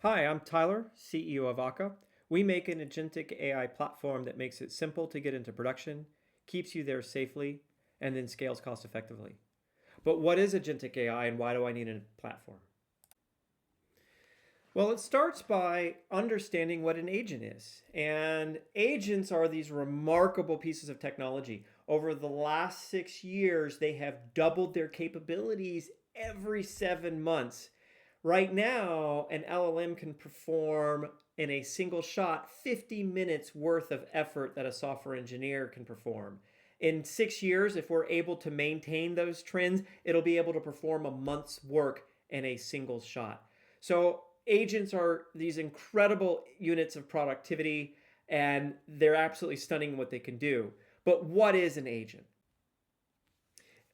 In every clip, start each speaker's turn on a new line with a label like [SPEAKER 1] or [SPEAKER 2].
[SPEAKER 1] Hi, I'm Tyler, CEO of Akka. We make an agentic AI platform that makes it simple to get into production, keeps you there safely, and then scales cost effectively. But what is agentic AI and why do I need a platform? Well, it starts by understanding what an agent is. And agents are these remarkable pieces of technology. Over the last 6 years, they have doubled their capabilities every 7 months. Right now, an LLM can perform in a single shot 50 minutes worth of effort that a software engineer can perform. In 6 years, if we're able to maintain those trends, it'll be able to perform a month's work in a single shot. So agents are these incredible units of productivity, and they're absolutely stunning what they can do. But what is an agent?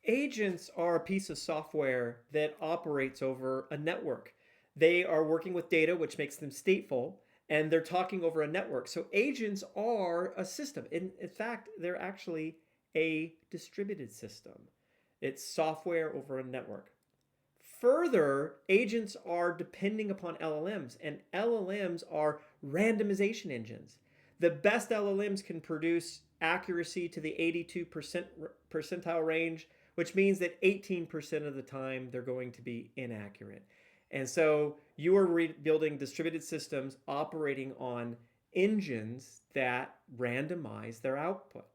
[SPEAKER 1] Agents are a piece of software that operates over a network. They are working with data, which makes them stateful, and they're talking over a network. So agents are a system. In fact, they're actually a distributed system. It's software over a network. Further, agents are depending upon LLMs, and LLMs are randomization engines. The best LLMs can produce accuracy to the 82 percentile range, which means that 18% of the time they're going to be inaccurate. And so you are building distributed systems operating on engines that randomize their output.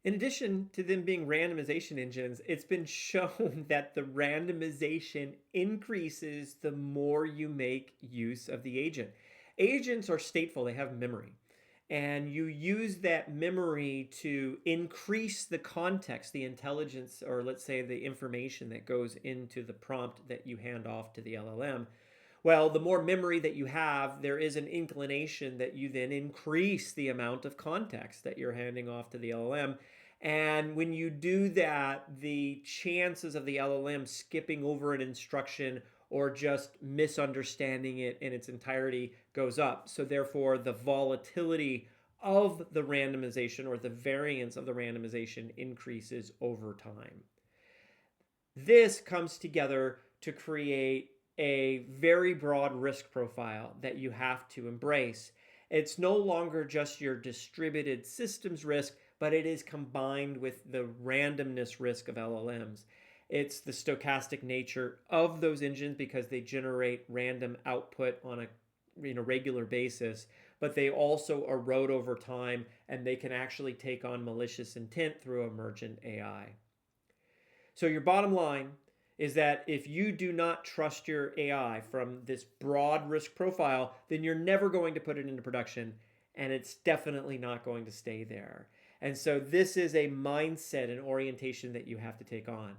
[SPEAKER 1] In addition to them being randomization engines, it's been shown that the randomization increases the more you make use of the agent. Agents are stateful, they have memory. And you use that memory to increase the context, the intelligence, or let's say the information that goes into the prompt that you hand off to the LLM. Well, the more memory that you have, there is an inclination that you then increase the amount of context that you're handing off to the LLM. And when you do that, the chances of the LLM skipping over an instruction or just misunderstanding it in its entirety goes up. So therefore, the volatility of the randomization or the variance of the randomization increases over time. This comes together to create a very broad risk profile that you have to embrace. It's no longer just your distributed systems risk, but it is combined with the randomness risk of LLMs. It's the stochastic nature of those engines because they generate random output on a regular basis, but they also erode over time and they can actually take on malicious intent through emergent AI. So your bottom line is that if you do not trust your AI from this broad risk profile, then you're never going to put it into production, and it's definitely not going to stay there. And so this is a mindset and orientation that you have to take on.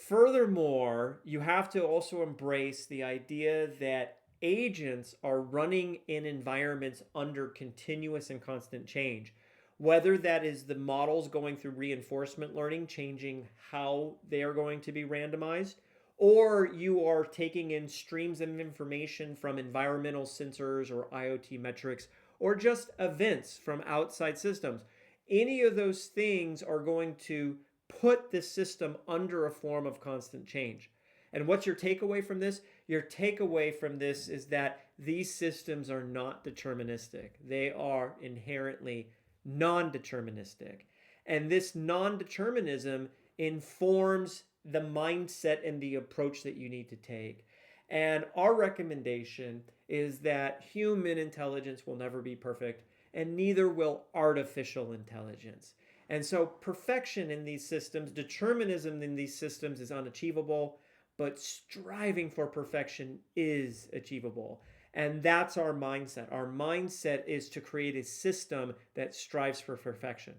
[SPEAKER 1] Furthermore, you have to also embrace the idea that agents are running in environments under continuous and constant change. Whether that is the models going through reinforcement learning, changing how they are going to be randomized, or you are taking in streams of information from environmental sensors or IoT metrics, or just events from outside systems. Any of those things are going to put the system under a form of constant change. And what's your takeaway from this? Your takeaway from this is that these systems are not deterministic. They are inherently non-deterministic. And this non-determinism informs the mindset and the approach that you need to take. And our recommendation is that human intelligence will never be perfect, and neither will artificial intelligence. And so perfection in these systems, determinism in these systems is unachievable, but striving for perfection is achievable. And that's our mindset. Our mindset is to create a system that strives for perfection.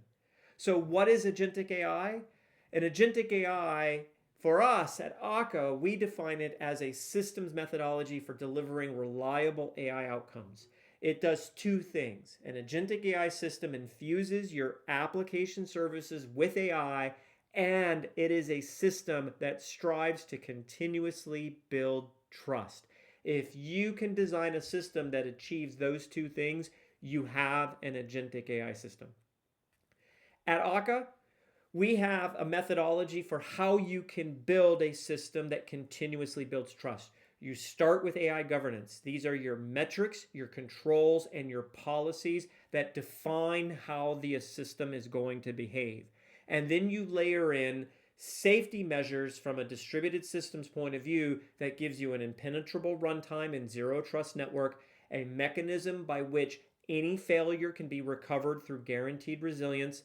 [SPEAKER 1] So what is agentic AI? An agentic AI, for us at Akka, we define it as a systems methodology for delivering reliable AI outcomes. It does two things. An agentic AI system infuses your application services with AI, and it is a system that strives to continuously build trust. If you can design a system that achieves those two things, you have an agentic AI system. At Akka, We have a methodology for how you can build a system that continuously builds trust. You start with AI governance. These are your metrics, your controls, and your policies that define how the system is going to behave. And then you layer in safety measures from a distributed systems point of view that gives you an impenetrable runtime and zero trust network, a mechanism by which any failure can be recovered through guaranteed resilience,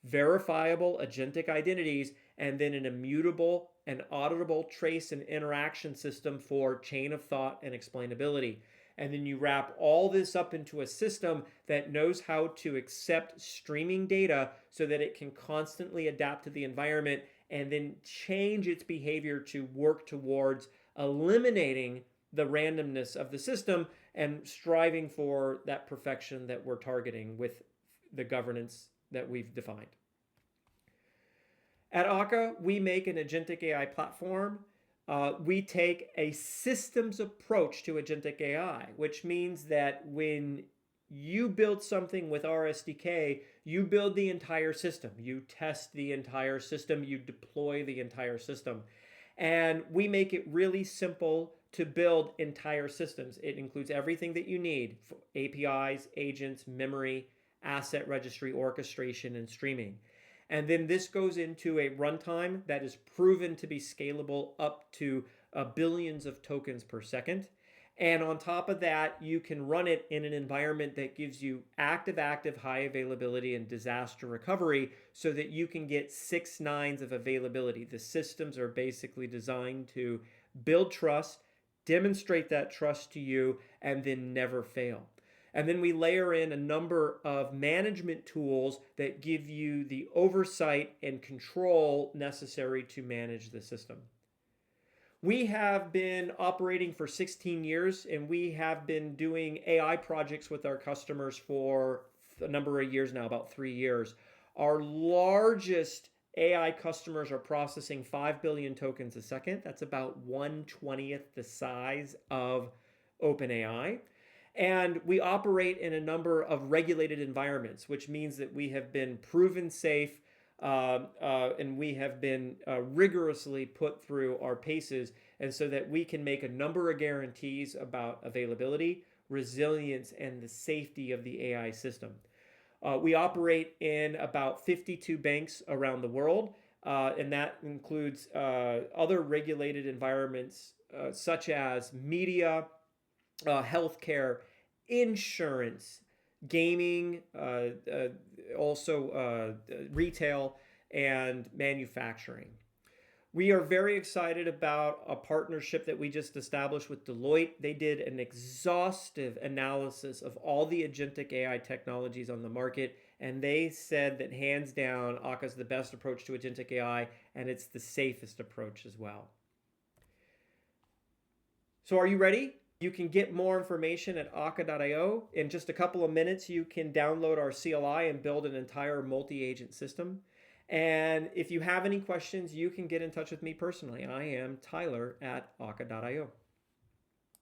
[SPEAKER 1] verifiable agentic identities, and then an immutable and auditable trace and interaction system for chain of thought and explainability. And then you wrap all this up into a system that knows how to accept streaming data so that it can constantly adapt to the environment and then change its behavior to work towards eliminating the randomness of the system and striving for that perfection that we're targeting with the governance that we've defined. At Akka, we make an agentic AI platform. We take a systems approach to agentic AI, which means that when you build something with our SDK, you build the entire system. You test the entire system. You deploy the entire system. And we make it really simple to build entire systems. It includes everything that you need: APIs, agents, memory, asset registry, orchestration, and streaming. And then this goes into a runtime that is proven to be scalable up to billions of tokens per second. And on top of that, you can run it in an environment that gives you active, high availability and disaster recovery so that you can get 6 nines of availability. The systems are basically designed to build trust, demonstrate that trust to you, and then never fail. And then we layer in a number of management tools that give you the oversight and control necessary to manage the system. We have been operating for 16 years, and we have been doing AI projects with our customers for a number of years now, about 3 years. Our largest AI customers are processing 5 billion tokens a second. That's about 1/20th the size of OpenAI. And we operate in a number of regulated environments, which means that we have been proven safe and we have been rigorously put through our paces, and so that we can make a number of guarantees about availability, resilience, and the safety of the AI system. We operate in about 52 banks around the world, and that includes other regulated environments such as media, healthcare, insurance, gaming, also retail, and manufacturing. We are very excited about a partnership that we just established with Deloitte. They did an exhaustive analysis of all the agentic AI technologies on the market, and they said that hands down, Akka is the best approach to agentic AI, and it's the safest approach as well. So are you ready? You can get more information at akka.io. In just a couple of minutes, you can download our CLI and build an entire multi-agent system. And if you have any questions, you can get in touch with me personally. I am Tyler at akka.io.